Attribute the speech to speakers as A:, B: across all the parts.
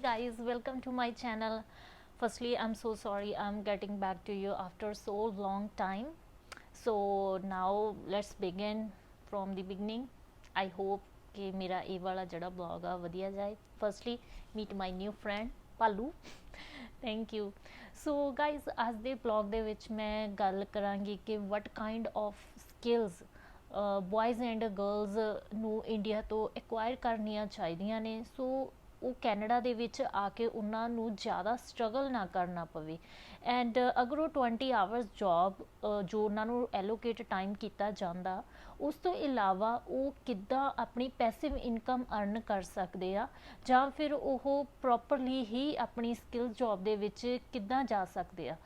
A: guys, welcome to my channel. Firstly, I'm so sorry I'm getting back to you after so long time. So now let's begin from the beginning. I hope कि मेरा ये वाला जड़ा blog आ वधिया जाए. Firstly, meet my new friend Palu. Thank you. So guys, आज ਦੇ blog ਦੇ ਵਿੱਚ ਮੈਂ ਗੱਲ ਕਰਾਂਗੀ ਕਿ what kind of skills boys and girls ਨੂੰ ਇੰਡੀਆ ਤੋਂ ਐਕਵਾਇਰ ਕਰਨੀਆਂ ਚਾਹੀਦੀਆਂ ਨੇ. ਸੋ ਉਹ ਕੈਨੇਡਾ ਦੇ ਵਿੱਚ ਆ ਕੇ ਉਹਨਾਂ ਨੂੰ ਜ਼ਿਆਦਾ ਸਟਰਗਲ ਨਾ ਕਰਨਾ ਪਵੇ. ਐਂਡ ਅਗਰ ਉਹ 20 ਆਵਰਸ ਜੋਬ ਜੋ ਉਹਨਾਂ ਨੂੰ ਐਲੋਕੇਟ ਟਾਈਮ ਕੀਤਾ ਜਾਂਦਾ, ਉਸ ਤੋਂ ਇਲਾਵਾ ਉਹ ਕਿੱਦਾਂ ਆਪਣੀ ਪੈਸਿਵ ਇਨਕਮ ਅਰਨ ਕਰ ਸਕਦੇ ਆ, ਜਾਂ ਫਿਰ ਉਹ ਪ੍ਰੋਪਰਲੀ ਹੀ ਆਪਣੀ ਸਕਿੱਲ ਜੋਬ ਦੇ ਵਿੱਚ ਕਿੱਦਾਂ ਜਾ ਸਕਦੇ ਆ.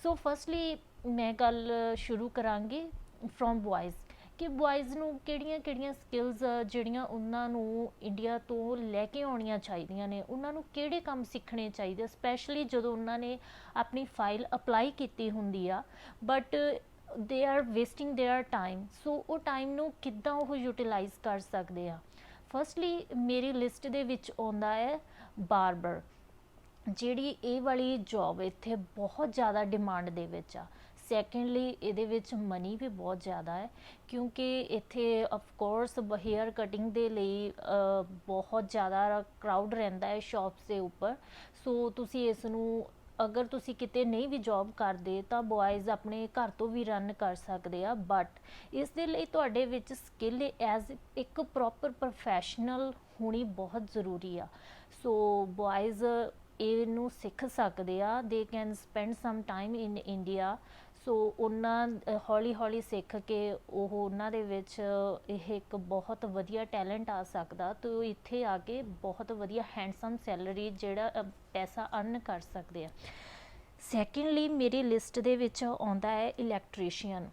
A: ਸੋ ਫਸਟਲੀ ਮੈਂ ਗੱਲ ਸ਼ੁਰੂ ਕਰਾਂਗੀ ਫਰੋਮ ਬॉयज़ ਕਿ ਬॉयज़ ਨੂੰ ਕਿਹੜੀਆਂ ਸਕਿੱਲਸ ਜਿਹੜੀਆਂ ਉਹਨਾਂ ਨੂੰ ਇੰਡੀਆ ਤੋਂ ਲੈ ਕੇ ਆਉਣੀਆਂ ਚਾਹੀਦੀਆਂ ਨੇ, ਉਹਨਾਂ ਨੂੰ ਕਿਹੜੇ ਕੰਮ ਸਿੱਖਣੇ ਚਾਹੀਦੇ, ਸਪੈਸ਼ਲੀ ਜਦੋਂ ਉਹਨਾਂ ਨੇ ਆਪਣੀ ਫਾਈਲ ਅਪਲਾਈ ਕੀਤੀ ਹੁੰਦੀ ਆ but they are wasting their time. So ਉਹ ਟਾਈਮ ਨੂੰ ਕਿੱਦਾਂ ਉਹ ਯੂਟੀਲਾਈਜ਼ ਕਰ ਸਕਦੇ ਆ. ਫਸਟਲੀ ਮੇਰੀ ਲਿਸਟ ਦੇ ਵਿੱਚ ਆਉਂਦਾ ਹੈ ਬਾਰਬਰ. ਜਿਹੜੀ ਇਹ ਵਾਲੀ ਜੋਬ ਇੱਥੇ ਬਹੁਤ ਜ਼ਿਆਦਾ ਡਿਮਾਂਡ ਦੇ ਵਿੱਚ ਆ. ਸੈਕਿੰਡਲੀ ਇਹਦੇ ਵਿੱਚ ਮਨੀ ਵੀ ਬਹੁਤ ਜ਼ਿਆਦਾ ਹੈ ਕਿਉਂਕਿ ਇੱਥੇ ਅਫਕੋਰਸ ਹੇਅਰ ਕਟਿੰਗ ਦੇ ਲਈ ਬਹੁਤ ਜ਼ਿਆਦਾ ਕਰਾਊਡ ਰਹਿੰਦਾ ਹੈ ਸ਼ੌਪਸ ਦੇ ਉੱਪਰ. ਸੋ ਤੁਸੀਂ ਇਸ ਨੂੰ ਅਗਰ ਤੁਸੀਂ ਕਿਤੇ ਨਹੀਂ ਵੀ ਜੋਬ ਕਰਦੇ ਤਾਂ ਬॉयज़ ਆਪਣੇ ਘਰ ਤੋਂ ਵੀ ਰਨ ਕਰ ਸਕਦੇ ਆ, ਬਟ ਇਸ ਦੇ ਲਈ ਤੁਹਾਡੇ ਵਿੱਚ ਸਕਿੱਲ ਐਜ਼ ਇੱਕ ਪ੍ਰੋਪਰ ਪ੍ਰੋਫੈਸ਼ਨਲ ਹੋਣੀ ਬਹੁਤ ਜ਼ਰੂਰੀ ਆ. ਸੋ ਬॉयज़ ਇਹਨੂੰ ਸਿੱਖ ਸਕਦੇ ਆ. They can spend some time in India. So ਉਹਨਾਂ ਹੌਲੀ ਹੌਲੀ ਸਿੱਖ ਕੇ ਉਹ ਉਹਨਾਂ ਦੇ ਵਿੱਚ ਇਹ ਇੱਕ ਬਹੁਤ ਵਧੀਆ ਟੈਲੈਂਟ ਆ ਸਕਦਾ, ਤਾਂ ਉਹ ਇੱਥੇ ਆ ਕੇ ਬਹੁਤ ਵਧੀਆ ਹੈਂਡਸਮ ਸੈਲਰੀ ਜਿਹੜਾ ਪੈਸਾ ਅਰਨ ਕਰ ਸਕਦੇ ਆ. ਸੈਕਿੰਡਲੀ ਮੇਰੀ ਲਿਸਟ ਦੇ ਵਿੱਚ ਆਉਂਦਾ ਹੈ ਇਲੈਕਟ੍ਰੀਸ਼ੀਅਨ.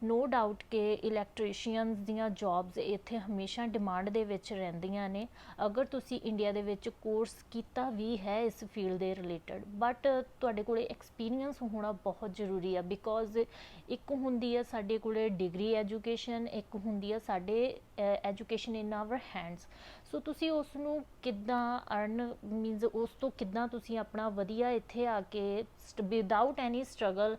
A: ਨੋ ਡਾਊਟ ਕਿ ਇਲੈਕਟ੍ਰੀਸ਼ੀਅਨਸ ਦੀਆਂ ਜੋਬਸ ਇੱਥੇ ਹਮੇਸ਼ਾ ਡਿਮਾਂਡ ਦੇ ਵਿੱਚ ਰਹਿੰਦੀਆਂ ਨੇ ਅਗਰ ਤੁਸੀਂ ਇੰਡੀਆ ਦੇ ਵਿੱਚ ਕੋਰਸ ਕੀਤਾ ਵੀ ਹੈ ਇਸ ਫੀਲਡ ਦੇ ਰਿਲੇਟਡ, ਬਟ ਤੁਹਾਡੇ ਕੋਲ ਐਕਸਪੀਰੀਅੰਸ ਹੋਣਾ ਬਹੁਤ ਜ਼ਰੂਰੀ ਆ. ਬਿਕੋਜ਼ ਇੱਕ ਹੁੰਦੀ ਆ ਸਾਡੇ ਕੋਲ ਡਿਗਰੀ ਐਜੂਕੇਸ਼ਨ, ਇੱਕ ਹੁੰਦੀ ਆ ਸਾਡੇ ਐਜੂਕੇਸ਼ਨ ਇਨ ਆਵਰ ਹੈਂਡਸ. ਸੋ ਤੁਸੀਂ ਉਸ ਨੂੰ ਕਿੱਦਾਂ ਅਰਨ ਮੀਨਸ ਉਸ ਤੋਂ ਕਿੱਦਾਂ ਤੁਸੀਂ ਆਪਣਾ ਵਧੀਆ ਇੱਥੇ ਆ ਕੇ ਵਿਦਆਊਟ ਐਨੀ ਸਟਰਗਲ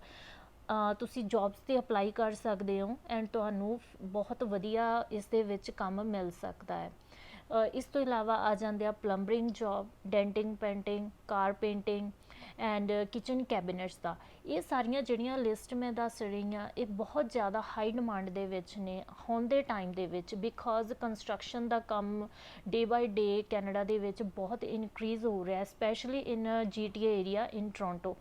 A: ਤੁਸੀਂ ਜੋਬਸ 'ਤੇ ਅਪਲਾਈ ਕਰ ਸਕਦੇ ਹੋ ਐਂਡ ਤੁਹਾਨੂੰ ਬਹੁਤ ਵਧੀਆ ਇਸ ਦੇ ਵਿੱਚ ਕੰਮ ਮਿਲ ਸਕਦਾ ਹੈ. ਇਸ ਤੋਂ ਇਲਾਵਾ ਆ ਜਾਂਦੇ ਆ plumbing job, denting painting, car painting and kitchen cabinets ਦਾ. ਇਹ ਸਾਰੀਆਂ ਜਿਹੜੀਆਂ ਲਿਸਟ ਮੈਂ ਦੱਸ ਰਹੀ ਹਾਂ ਇਹ ਬਹੁਤ ਜ਼ਿਆਦਾ ਹਾਈ ਡਿਮਾਂਡ ਦੇ ਵਿੱਚ ਨੇ ਹੁਣ ਦੇ ਟਾਈਮ ਦੇ ਵਿੱਚ, ਬਿਕੋਜ਼ ਕੰਸਟਰਕਸ਼ਨ ਦਾ ਕੰਮ ਡੇ ਬਾਈ ਡੇ ਕੈਨੇਡਾ ਦੇ ਵਿੱਚ ਬਹੁਤ ਇਨਕਰੀਜ਼ ਹੋ ਰਿਹਾ, specially in GTA area in Toronto.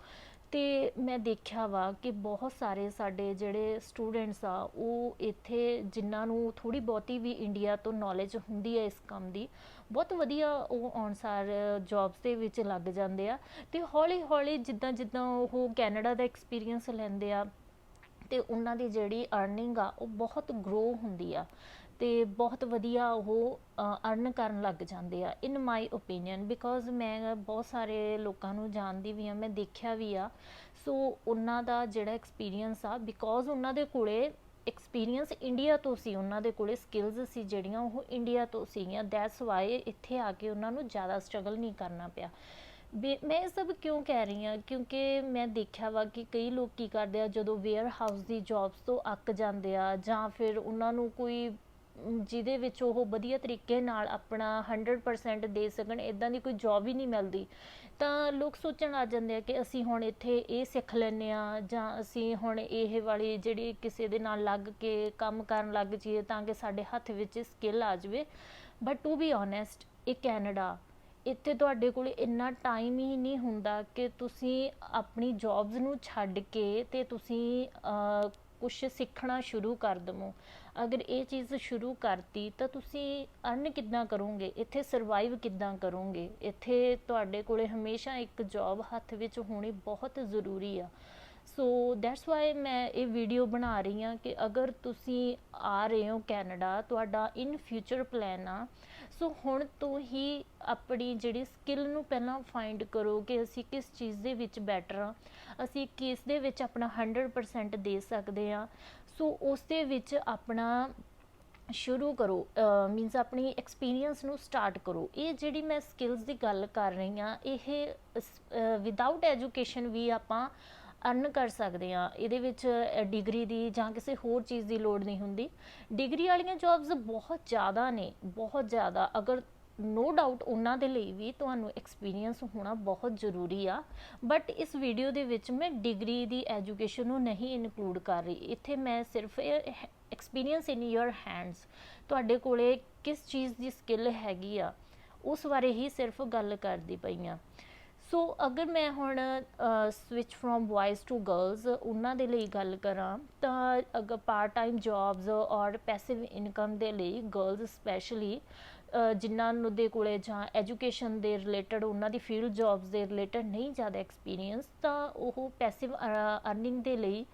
A: ਅਤੇ ਮੈਂ ਦੇਖਿਆ ਵਾ ਕਿ ਬਹੁਤ ਸਾਰੇ ਸਾਡੇ ਜਿਹੜੇ ਸਟੂਡੈਂਟਸ ਆ ਉਹ ਇੱਥੇ ਜਿਨ੍ਹਾਂ ਨੂੰ ਥੋੜ੍ਹੀ ਬਹੁਤੀ ਵੀ ਇੰਡੀਆ ਤੋਂ ਨੌਲੇਜ ਹੁੰਦੀ ਹੈ ਇਸ ਕੰਮ ਦੀ, ਬਹੁਤ ਵਧੀਆ ਉਹ ਅਨੁਸਾਰ ਜੋਬਸ ਦੇ ਵਿੱਚ ਲੱਗ ਜਾਂਦੇ ਆ. ਅਤੇ ਹੌਲੀ ਹੌਲੀ ਜਿੱਦਾਂ ਜਿੱਦਾਂ ਉਹ ਕੈਨੇਡਾ ਦਾ ਐਕਸਪੀਰੀਅੰਸ ਲੈਂਦੇ ਆ ਅਤੇ ਉਹਨਾਂ ਦੀ ਜਿਹੜੀ ਅਰਨਿੰਗ ਆ ਉਹ ਬਹੁਤ ਗਰੋ ਹੁੰਦੀ ਆ ਅਤੇ ਬਹੁਤ ਵਧੀਆ ਉਹ ਅਰਨ ਕਰਨ ਲੱਗ ਜਾਂਦੇ ਆ ਇਨ ਮਾਈ ਓਪੀਨੀਅਨ. ਬਿਕੋਜ਼ ਮੈਂ ਬਹੁਤ ਸਾਰੇ ਲੋਕਾਂ ਨੂੰ ਜਾਣਦੀ ਵੀ ਹਾਂ, ਮੈਂ ਦੇਖਿਆ ਵੀ ਆ. ਸੋ ਉਹਨਾਂ ਦਾ ਜਿਹੜਾ ਐਕਸਪੀਰੀਅੰਸ ਆ ਬਿਕੋਜ਼ ਉਹਨਾਂ ਦੇ ਕੋਲੇ ਐਕਸਪੀਰੀਅੰਸ ਇੰਡੀਆ ਤੋਂ ਸੀ, ਉਹਨਾਂ ਦੇ ਕੋਲੇ ਸਕਿੱਲਸ ਸੀ ਜਿਹੜੀਆਂ ਉਹ ਇੰਡੀਆ ਤੋਂ ਸੀਗੀਆਂ. ਦੈਟਸ ਵਾਈ ਇੱਥੇ ਆ ਕੇ ਉਹਨਾਂ ਨੂੰ ਜ਼ਿਆਦਾ ਸਟਰਗਲ ਨਹੀਂ ਕਰਨਾ ਪਿਆ. ਮੈਂ ਇਹ ਸਭ ਕਿਉਂ ਕਹਿ ਰਹੀ ਹਾਂ ਕਿਉਂਕਿ ਮੈਂ ਦੇਖਿਆ ਵਾ ਕਿ ਕਈ ਲੋਕ ਕੀ ਕਰਦੇ ਆ ਜਦੋਂ ਵੇਅਰ ਹਾਊਸ ਦੀ ਜੋਬਸ ਤੋਂ ਅੱਕ ਜਾਂਦੇ ਆ ਜਾਂ ਫਿਰ ਉਹਨਾਂ ਨੂੰ ਕੋਈ ਜਿਹਦੇ ਵਿੱਚ ਉਹ ਵਧੀਆ ਤਰੀਕੇ ਨਾਲ ਆਪਣਾ 100% ਦੇ ਸਕਣ ਇੱਦਾਂ ਦੀ ਕੋਈ ਜੋਬ ਹੀ ਨਹੀਂ ਮਿਲਦੀ, ਤਾਂ ਲੋਕ ਸੋਚਣ ਲੱਗ ਜਾਂਦੇ ਆ ਕਿ ਅਸੀਂ ਹੁਣ ਇੱਥੇ ਇਹ ਸਿੱਖ ਲੈਂਦੇ ਹਾਂ ਜਾਂ ਅਸੀਂ ਹੁਣ ਇਹ ਵਾਲੀ ਜਿਹੜੀ ਕਿਸੇ ਦੇ ਨਾਲ ਲੱਗ ਕੇ ਕੰਮ ਕਰਨ ਲੱਗ ਜਾਈਏ ਤਾਂ ਕਿ ਸਾਡੇ ਹੱਥ ਵਿੱਚ ਸਕਿੱਲ ਆ ਜਾਵੇ. ਬਟ ਟੂ ਬੀ ਓਨੈਸਟ ਇਹ ਕੈਨੇਡਾ, ਇੱਥੇ ਤੁਹਾਡੇ ਕੋਲ ਇੰਨਾ ਟਾਈਮ ਹੀ ਨਹੀਂ ਹੁੰਦਾ ਕਿ ਤੁਸੀਂ ਆਪਣੀ ਜੋਬਸ ਨੂੰ ਛੱਡ ਕੇ ਅਤੇ ਤੁਸੀਂ ਕੁਛ ਸਿੱਖਣਾ ਸ਼ੁਰੂ ਕਰ ਦੇਵੋ. ਅਗਰ ਇਹ ਚੀਜ਼ ਸ਼ੁਰੂ ਕਰਤੀ ਤਾਂ ਤੁਸੀਂ ਅਰਨ ਕਿੱਦਾਂ ਕਰੋਗੇ, ਇੱਥੇ ਸਰਵਾਈਵ ਕਿੱਦਾਂ ਕਰੋਗੇ. ਇੱਥੇ ਤੁਹਾਡੇ ਕੋਲ ਹਮੇਸ਼ਾ ਇੱਕ ਜੋਬ ਹੱਥ ਵਿੱਚ ਹੋਣੀ ਬਹੁਤ ਜ਼ਰੂਰੀ ਆ. ਸੋ ਦੈਟਸ ਵਾਈ ਮੈਂ ਇਹ ਵੀਡੀਓ ਬਣਾ ਰਹੀ ਹਾਂ ਕਿ ਅਗਰ ਤੁਸੀਂ ਆ ਰਹੇ ਹੋ ਕੈਨੇਡਾ, ਤੁਹਾਡਾ ਇਨ ਫਿਊਚਰ ਪਲਾਨ ਆ, ਸੋ ਹੁਣ ਤੋਂ ਹੀ ਆਪਣੀ ਜਿਹੜੀ ਸਕਿੱਲ ਨੂੰ ਪਹਿਲਾਂ ਫਾਈਂਡ ਕਰੋ ਕਿ ਅਸੀਂ ਕਿਸ ਚੀਜ਼ ਦੇ ਵਿੱਚ ਬੈਟਰ ਹਾਂ, ਅਸੀਂ ਕਿਸ ਦੇ ਵਿੱਚ ਆਪਣਾ 100% ਦੇ ਸਕਦੇ ਹਾਂ. ਸੋ ਉਸ ਦੇ ਵਿੱਚ ਆਪਣਾ ਸ਼ੁਰੂ ਕਰੋ, ਮੀਨਸ ਆਪਣੀ ਐਕਸਪੀਰੀਅੰਸ ਨੂੰ ਸਟਾਰਟ ਕਰੋ। ਇਹ ਜਿਹੜੀ ਮੈਂ ਸਕਿੱਲਸ ਦੀ ਗੱਲ ਕਰ ਰਹੀ ਹਾਂ, ਇਹ ਵਿਦਆਊਟ ਐਜੂਕੇਸ਼ਨ ਵੀ ਆਪਾਂ ਅਰਨ ਕਰ ਸਕਦੇ ਹਾਂ। ਇਹਦੇ ਵਿੱਚ ਡਿਗਰੀ ਦੀ ਜਾਂ ਕਿਸੇ ਹੋਰ ਚੀਜ਼ ਦੀ ਲੋੜ ਨਹੀਂ ਹੁੰਦੀ। ਡਿਗਰੀ ਵਾਲੀਆਂ ਜੌਬਸ ਬਹੁਤ ਜ਼ਿਆਦਾ ਨੇ, ਬਹੁਤ ਜ਼ਿਆਦਾ। ਅਗਰ ਨੋ ਡਾਊਟ ਉਹਨਾਂ ਦੇ ਲਈ ਵੀ ਤੁਹਾਨੂੰ ਐਕਸਪੀਰੀਅੰਸ ਹੋਣਾ ਬਹੁਤ ਜ਼ਰੂਰੀ ਆ, ਬਟ ਇਸ ਵੀਡੀਓ ਦੇ ਵਿੱਚ ਮੈਂ ਡਿਗਰੀ ਦੀ ਐਜੂਕੇਸ਼ਨ ਨੂੰ ਨਹੀਂ ਇਨਕਲੂਡ ਕਰ ਰਹੀ। ਇੱਥੇ ਮੈਂ ਸਿਰਫ ਐਕਸਪੀਰੀਅੰਸ ਇਨ ਯੂਰ ਹੈਂਡਸ, ਤੁਹਾਡੇ ਕੋਲੇ ਕਿਸ ਚੀਜ਼ ਦੀ ਸਕਿੱਲ ਹੈਗੀ ਆ ਉਸ ਬਾਰੇ ਹੀ ਸਿਰਫ ਗੱਲ ਕਰਦੀ ਪਈ ਹਾਂ। ਸੋ ਅਗਰ ਮੈਂ ਹੁਣ ਸਵਿਚ ਫਰੋਮ ਬॉयज़ ਟੂ ਗਰਲਸ ਉਹਨਾਂ ਦੇ ਲਈ ਗੱਲ ਕਰਾਂ ਤਾਂ ਅਗਰ ਪਾਰਟ ਟਾਈਮ ਜੌਬਸ ਔਰ ਪੈਸਿਵ ਇਨਕਮ ਦੇ ਲਈ ਗਰਲਸ ਸਪੈਸ਼ਲੀ ਜਿਨ੍ਹਾਂ ਨੂੰ ਦੇ ਕੋਲੇ ਜਾਂ ਐਜੂਕੇਸ਼ਨ ਦੇ ਰਿਲੇਟਡ ਉਹਨਾਂ ਦੀ ਫੀਲਡ ਜੌਬਸ ਦੇ ਰਿਲੇਟਡ ਨਹੀਂ ਜ਼ਿਆਦਾ ਐਕਸਪੀਰੀਅੰਸ, ਤਾਂ ਉਹ ਪੈਸਿਵ ਅਰਨਿੰਗ ਦੇ ਲਈ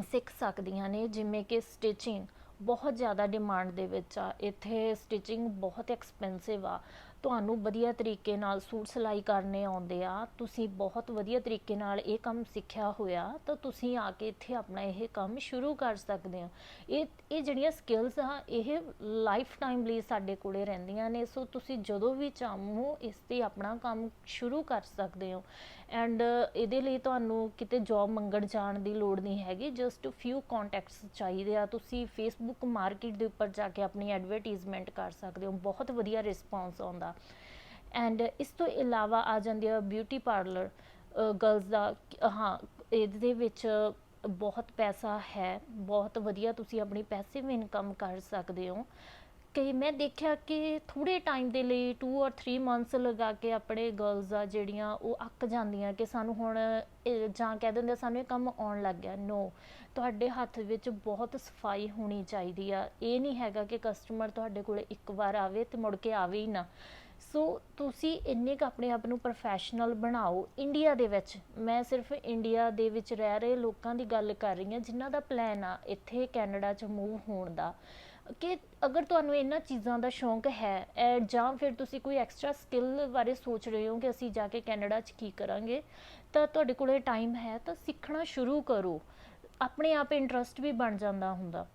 A: ਸਿੱਖ ਸਕਦੀਆਂ ਨੇ। ਜਿਵੇਂ ਕਿ ਸਟਿਚਿੰਗ ਬਹੁਤ ਜ਼ਿਆਦਾ ਡਿਮਾਂਡ ਦੇ ਵਿੱਚ ਆ, ਇੱਥੇ ਸਟਿਚਿੰਗ ਬਹੁਤ ਐਕਸਪੈਂਸਿਵ ਆ। ਤੁਹਾਨੂੰ ਵਧੀਆ ਤਰੀਕੇ ਨਾਲ ਸੂਟ ਸਿਲਾਈ ਕਰਨੇ ਆਉਂਦੇ ਆ, ਤੁਸੀਂ ਬਹੁਤ ਵਧੀਆ ਤਰੀਕੇ ਨਾਲ ਇਹ ਕੰਮ ਸਿੱਖਿਆ ਹੋਇਆ, ਤਾਂ ਤੁਸੀਂ ਆ ਕੇ ਇੱਥੇ ਆਪਣਾ ਇਹ ਕੰਮ ਸ਼ੁਰੂ ਕਰ ਸਕਦੇ ਹੋ। ਇਹ ਜਿਹੜੀਆਂ ਸਕਿੱਲਸ ਆ ਇਹ ਲਾਈਫ ਟਾਈਮ ਲਈ ਸਾਡੇ ਕੋਲੇ ਰਹਿੰਦੀਆਂ ਨੇ। ਸੋ ਤੁਸੀਂ ਜਦੋਂ ਵੀ ਚਾਹੋ ਇਸ 'ਤੇ ਆਪਣਾ ਕੰਮ ਸ਼ੁਰੂ ਕਰ ਸਕਦੇ ਹੋ। ਐਂਡ ਇਹਦੇ ਲਈ ਤੁਹਾਨੂੰ ਕਿਤੇ ਜੋਬ ਮੰਗਣ ਜਾਣ ਦੀ ਲੋੜ ਨਹੀਂ ਹੈਗੀ, ਜਸਟ ਫਿਊ ਕੋਂਟੈਕਟਸ ਚਾਹੀਦੇ ਆ। ਤੁਸੀਂ ਫੇਸਬੁੱਕ ਮਾਰਕੀਟ ਦੇ ਉੱਪਰ ਜਾ ਕੇ ਆਪਣੀ ਐਡਵਰਟੀਜ਼ਮੈਂਟ ਕਰ ਸਕਦੇ ਹੋ, ਬਹੁਤ ਵਧੀਆ ਰਿਸਪੌਂਸ ਆਉਂਦਾ। ਐਂਡ ਇਸ ਤੋਂ ਇਲਾਵਾ ਆ ਜਾਂਦੀ ਆ ਬਿਊਟੀ ਪਾਰਲਰ ਗਰਲਸ ਦਾ। ਹਾਂ, ਇਹਦੇ ਵਿੱਚ ਬਹੁਤ ਪੈਸਾ ਹੈ, ਬਹੁਤ ਵਧੀਆ ਤੁਸੀਂ ਆਪਣੀ ਪੈਸਿਵ ਇਨਕਮ ਕਰ ਸਕਦੇ ਹੋ। ਕਈ ਮੈਂ ਦੇਖਿਆ ਕਿ ਥੋੜ੍ਹੇ ਟਾਈਮ ਦੇ ਲਈ 2 ਔਰ 3 ਮੰਥਸ ਲਗਾ ਕੇ ਆਪਣੇ ਗਰਲਸ ਆ ਜਿਹੜੀਆਂ ਉਹ ਅੱਕ ਜਾਂਦੀਆਂ ਕਿ ਸਾਨੂੰ ਹੁਣ ਜਾਂ ਕਹਿ ਦਿੰਦੇ ਸਾਨੂੰ ਇਹ ਕੰਮ ਆਉਣ ਲੱਗ ਗਿਆ। ਨੋ, ਤੁਹਾਡੇ ਹੱਥ ਵਿੱਚ ਬਹੁਤ ਸਫਾਈ ਹੋਣੀ ਚਾਹੀਦੀ ਆ। ਇਹ ਨਹੀਂ ਹੈਗਾ ਕਿ ਕਸਟਮਰ ਤੁਹਾਡੇ ਕੋਲ ਇੱਕ ਵਾਰ ਆਵੇ ਅਤੇ ਮੁੜ ਕੇ ਆਵੇ ਹੀ ਨਾ। ਸੋ ਤੁਸੀਂ ਇੰਨੇ ਕੁ ਆਪਣੇ ਆਪ ਨੂੰ ਪ੍ਰੋਫੈਸ਼ਨਲ ਬਣਾਓ। ਇੰਡੀਆ ਦੇ ਵਿੱਚ, ਮੈਂ ਸਿਰਫ ਇੰਡੀਆ ਦੇ ਵਿੱਚ ਰਹਿ ਰਹੇ ਲੋਕਾਂ ਦੀ ਗੱਲ ਕਰ ਰਹੀ ਹਾਂ ਜਿਨ੍ਹਾਂ ਦਾ ਪਲਾਨ ਆ ਇੱਥੇ ਕੈਨੇਡਾ 'ਚ ਮੂਵ ਹੋਣ ਦਾ, ਕਿ ਅਗਰ ਤੁਹਾਨੂੰ ਇਹਨਾਂ ਚੀਜ਼ਾਂ ਦਾ ਸ਼ੌਂਕ ਹੈ ਜਾਂ ਫਿਰ ਤੁਸੀਂ ਕੋਈ ਐਕਸਟਰਾ ਸਕਿੱਲ ਬਾਰੇ ਸੋਚ ਰਹੇ ਹੋ ਕਿ ਅਸੀਂ ਜਾ ਕੇ ਕੈਨੇਡਾ 'ਚ ਕੀ ਕਰਾਂਗੇ, ਤਾਂ ਤੁਹਾਡੇ ਕੋਲ ਟਾਈਮ ਹੈ ਤਾਂ ਸਿੱਖਣਾ ਸ਼ੁਰੂ ਕਰੋ। ਆਪਣੇ ਆਪ ਇੰਟਰਸਟ ਵੀ ਬਣ ਜਾਂਦਾ ਹੁੰਦਾ।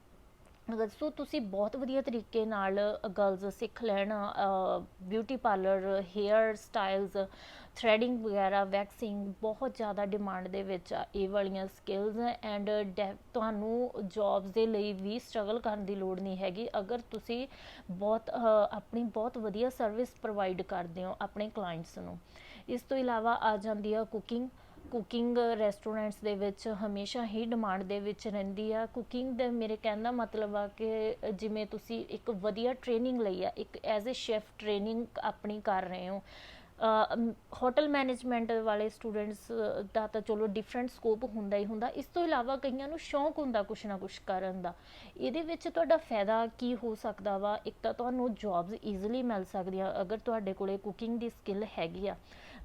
A: ਸੋ ਤੁਸੀਂ ਬਹੁਤ ਵਧੀਆ ਤਰੀਕੇ ਨਾਲ ਗਰਲਸ ਸਿੱਖ ਲੈਣ beauty parlour, hair styles, threading ਵਗੈਰਾ, ਵੈਕਸਿੰਗ ਬਹੁਤ ਜ਼ਿਆਦਾ ਡਿਮਾਂਡ ਦੇ ਵਿੱਚ ਆ ਇਹ ਵਾਲੀਆਂ ਸਕਿੱਲਸ। ਐਂਡ ਤੁਹਾਨੂੰ ਜੌਬਸ ਦੇ ਲਈ ਵੀ ਸਟਰਗਲ ਕਰਨ ਦੀ ਲੋੜ ਨਹੀਂ ਹੈਗੀ ਅਗਰ ਤੁਸੀਂ ਆਪਣੀ ਬਹੁਤ ਵਧੀਆ ਸਰਵਿਸ ਪ੍ਰੋਵਾਈਡ ਕਰਦੇ ਹੋ ਆਪਣੇ ਕਲਾਇੰਟਸ ਨੂੰ। ਇਸ ਤੋਂ ਇਲਾਵਾ ਆ ਜਾਂਦੀ ਆ ਕੁਕਿੰਗ ਰੈਸਟੋਰੈਂਟਸ ਦੇ ਵਿੱਚ ਹਮੇਸ਼ਾ ਹੀ ਡਿਮਾਂਡ ਦੇ ਵਿੱਚ ਰਹਿੰਦੀ ਆ। ਕੁਕਿੰਗ ਦੇ ਮੇਰੇ ਕਹਿਣ ਦਾ ਮਤਲਬ ਆ ਕਿ ਜਿਵੇਂ ਤੁਸੀਂ ਇੱਕ ਵਧੀਆ ਟ੍ਰੇਨਿੰਗ ਲਈ ਆ, ਇੱਕ ਐਜ਼ ਏ ਸ਼ੈਫ ਟ੍ਰੇਨਿੰਗ ਆਪਣੀ ਕਰ ਰਹੇ ਹੋ। ਹੋਟਲ ਮੈਨੇਜਮੈਂਟ ਵਾਲੇ ਸਟੂਡੈਂਟਸ ਦਾ ਤਾਂ ਚਲੋ ਡਿਫਰੈਂਟ ਸਕੋਪ ਹੁੰਦਾ ਹੀ ਹੁੰਦਾ। ਇਸ ਤੋਂ ਇਲਾਵਾ ਕਈਆਂ ਨੂੰ ਸ਼ੌਂਕ ਹੁੰਦਾ ਕੁਛ ਨਾ ਕੁਛ ਕਰਨ ਦਾ। ਇਹਦੇ ਵਿੱਚ ਤੁਹਾਡਾ ਫਾਇਦਾ ਕੀ ਹੋ ਸਕਦਾ ਵਾ, ਇੱਕ ਤਾਂ ਤੁਹਾਨੂੰ ਜੌਬਸ ਈਜ਼ੀਲੀ ਮਿਲ ਸਕਦੀਆਂ ਅਗਰ ਤੁਹਾਡੇ ਕੋਲੇ ਕੁਕਿੰਗ ਦੀ ਸਕਿੱਲ ਹੈਗੀ ਆ।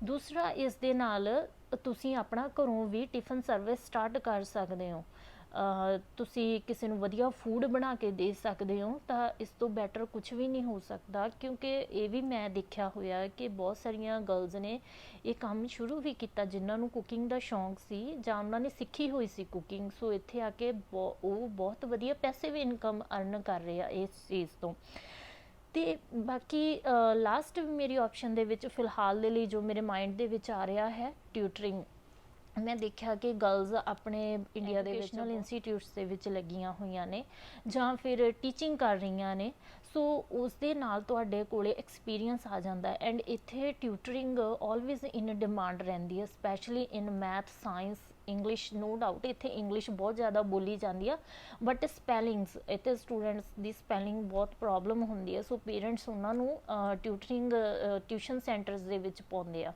A: ਦੂਸਰਾ, ਇਸ ਦੇ ਨਾਲ ਤੁਸੀਂ ਆਪਣਾ ਘਰੋਂ ਵੀ ਟਿਫਨ ਸਰਵਿਸ ਸਟਾਰਟ ਕਰ ਸਕਦੇ ਹੋ। ਤੁਸੀਂ ਕਿਸੇ ਨੂੰ ਵਧੀਆ ਫੂਡ ਬਣਾ ਕੇ ਦੇ ਸਕਦੇ ਹੋ, ਤਾਂ ਇਸ ਤੋਂ ਬੈਟਰ ਕੁਛ ਵੀ ਨਹੀਂ ਹੋ ਸਕਦਾ। ਕਿਉਂਕਿ ਇਹ ਵੀ ਮੈਂ ਦੇਖਿਆ ਹੋਇਆ ਕਿ ਬਹੁਤ ਸਾਰੀਆਂ ਗਰਲਸ ਨੇ ਇਹ ਕੰਮ ਸ਼ੁਰੂ ਵੀ ਕੀਤਾ ਜਿਨ੍ਹਾਂ ਨੂੰ ਕੁਕਿੰਗ ਦਾ ਸ਼ੌਂਕ ਸੀ ਜਾਂ ਉਹਨਾਂ ਨੇ ਸਿੱਖੀ ਹੋਈ ਸੀ ਕੁਕਿੰਗ। ਸੋ ਇੱਥੇ ਆ ਕੇ ਉਹ ਬਹੁਤ ਵਧੀਆ ਪੈਸੇ ਵੀ ਇਨਕਮ ਅਰਨ ਕਰ ਰਹੇ ਆ ਇਸ ਚੀਜ਼ ਤੋਂ। ਅਤੇ ਬਾਕੀ ਲਾਸਟ ਮੇਰੀ ਆਪਸ਼ਨ ਦੇ ਵਿੱਚ ਫਿਲਹਾਲ ਦੇ ਲਈ ਜੋ ਮੇਰੇ ਮਾਇੰਡ ਦੇ ਵਿੱਚ ਆ ਰਿਹਾ ਹੈ, ਟਿਊਟਰਿੰਗ। ਮੈਂ ਦੇਖਿਆ ਕਿ ਗਰਲਸ ਆਪਣੇ ਇੰਡੀਆ ਦੇ ਐਜੂਕੇਸ਼ਨਲ ਇੰਸਟੀਟਿਊਟਸ ਦੇ ਵਿੱਚ ਲੱਗੀਆਂ ਹੋਈਆਂ ਨੇ ਜਾਂ ਫਿਰ ਟੀਚਿੰਗ ਕਰ ਰਹੀਆਂ ਨੇ। ਸੋ ਉਸ ਦੇ ਨਾਲ ਤੁਹਾਡੇ ਕੋਲੇ ਐਕਸਪੀਰੀਅੰਸ ਆ ਜਾਂਦਾ। ਐਂਡ ਇੱਥੇ ਟਿਊਟਰਿੰਗ ਆਲਵੇਜ਼ ਇਨ ਡਿਮਾਂਡ ਰਹਿੰਦੀ ਹੈ, specially in math, science, English. No doubt ਇੱਥੇ ਇੰਗਲਿਸ਼ ਬਹੁਤ ਜ਼ਿਆਦਾ ਬੋਲੀ ਜਾਂਦੀ ਆ, ਬਟ ਸਪੈਲਿੰਗਸ ਇੱਥੇ ਸਟੂਡੈਂਟਸ ਦੀ ਸਪੈਲਿੰਗ ਬਹੁਤ ਪ੍ਰੋਬਲਮ ਹੁੰਦੀ ਹੈ। ਸੋ ਪੇਰੈਂਟਸ ਉਹਨਾਂ ਨੂੰ ਟਿਊਸ਼ਨ ਸੈਂਟਰਸ ਦੇ ਵਿੱਚ ਪਾਉਂਦੇ ਆ।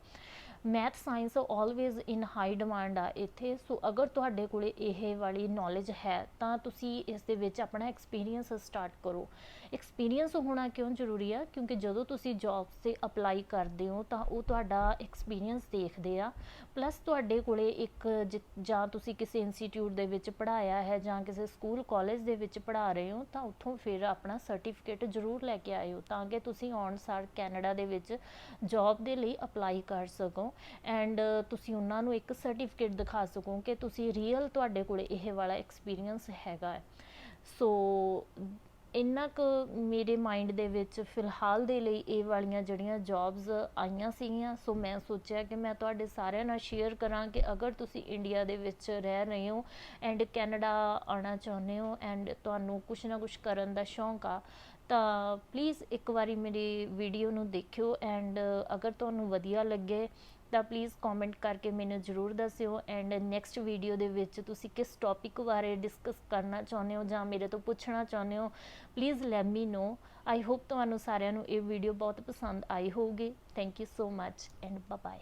A: ਮੈਥ ਸਾਇੰਸ ਆਲਵੇਜ਼ ਇਨ ਹਾਈ ਡਿਮਾਂਡ ਆ ਇੱਥੇ। ਸੋ ਅਗਰ ਤੁਹਾਡੇ ਕੋਲ ਇਹ ਵਾਲੀ ਨੌਲੇਜ ਹੈ ਤਾਂ ਤੁਸੀਂ ਇਸ ਦੇ ਵਿੱਚ ਆਪਣਾ ਐਕਸਪੀਰੀਅੰਸ ਸਟਾਰਟ ਕਰੋ। ਐਕਸਪੀਰੀਅੰਸ ਹੋਣਾ ਕਿਉਂ ਜ਼ਰੂਰੀ ਆ, ਕਿਉਂਕਿ ਜਦੋਂ ਤੁਸੀਂ ਜੌਬਸ 'ਤੇ ਅਪਲਾਈ ਕਰਦੇ ਹੋ ਤਾਂ ਉਹ ਤੁਹਾਡਾ ਐਕਸਪੀਰੀਅੰਸ ਦੇਖਦੇ ਆ। ਪਲੱਸ ਤੁਹਾਡੇ ਕੋਲ ਇੱਕ ਜਾਂ ਤੁਸੀਂ ਕਿਸੇ ਇੰਸਟੀਟਿਊਟ ਦੇ ਵਿੱਚ ਪੜ੍ਹਾਇਆ ਹੈ ਜਾਂ ਕਿਸੇ ਸਕੂਲ ਕਾਲਜ ਦੇ ਵਿੱਚ ਪੜ੍ਹਾ ਰਹੇ ਹੋ, ਤਾਂ ਉੱਥੋਂ ਫਿਰ ਆਪਣਾ ਸਰਟੀਫਿਕੇਟ ਜ਼ਰੂਰ ਲੈ ਕੇ ਆਇਓ ਤਾਂ ਕਿ ਤੁਸੀਂ ਆਉਣ ਸਾਰ ਕੈਨੇਡਾ ਦੇ ਵਿੱਚ ਜੌਬ ਦੇ ਲਈ ਅਪਲਾਈ ਕਰ ਸਕੋ। ਐਂਡ ਤੁਸੀਂ ਉਹਨਾਂ ਨੂੰ ਇੱਕ ਸਰਟੀਫਿਕੇਟ ਦਿਖਾ ਸਕੋ ਕਿ ਤੁਸੀਂ ਰੀਅਲ ਤੁਹਾਡੇ ਕੋਲ ਇਹ ਵਾਲਾ ਐਕਸਪੀਰੀਅੰਸ ਹੈਗਾ ਹੈ। ਸੋ ਇੰਨਾ ਕੁ ਮੇਰੇ ਮਾਈਂਡ ਦੇ ਵਿੱਚ ਫਿਲਹਾਲ ਦੇ ਲਈ ਇਹ ਵਾਲੀਆਂ ਜਿਹੜੀਆਂ ਜੌਬਸ ਆਈਆਂ ਸੀਗੀਆਂ। ਸੋ ਮੈਂ ਸੋਚਿਆ ਕਿ ਮੈਂ ਤੁਹਾਡੇ ਸਾਰਿਆਂ ਨਾਲ ਸ਼ੇਅਰ ਕਰਾਂ ਕਿ ਅਗਰ ਤੁਸੀਂ ਇੰਡੀਆ ਦੇ ਵਿੱਚ ਰਹਿ ਰਹੇ ਹੋ ਐਂਡ ਕੈਨੇਡਾ ਆਉਣਾ ਚਾਹੁੰਦੇ ਹੋ ਐਂਡ ਤੁਹਾਨੂੰ ਕੁਛ ਨਾ ਕੁਛ ਕਰਨ ਦਾ ਸ਼ੌਂਕ ਆ, ਤਾਂ ਪਲੀਜ਼ ਇੱਕ ਵਾਰੀ ਮੇਰੀ ਵੀਡੀਓ ਨੂੰ ਦੇਖਿਓ ਐਂਡ ਅਗਰ ਤੁਹਾਨੂੰ ਵਧੀਆ ਲੱਗੇ ਤਾਂ ਪਲੀਜ਼ ਕਮੈਂਟ ਕਰਕੇ ਮੈਨੂੰ ਜ਼ਰੂਰ ਦੱਸਿਓ। ਐਂਡ ਨੈਕਸਟ ਵੀਡੀਓ ਦੇ ਵਿੱਚ ਤੁਸੀਂ ਕਿਸ ਟੌਪਿਕ ਬਾਰੇ ਡਿਸਕਸ ਕਰਨਾ ਚਾਹੁੰਦੇ ਹੋ ਜਾਂ ਮੇਰੇ ਤੋਂ ਪੁੱਛਣਾ ਚਾਹੁੰਦੇ ਹੋ, please let me know. I hope ਤੁਹਾਨੂੰ ਸਾਰਿਆਂ ਨੂੰ ਇਹ ਵੀਡੀਓ ਬਹੁਤ ਪਸੰਦ ਆਈ ਹੋਊਗੀ। Thank you so much and bye bye.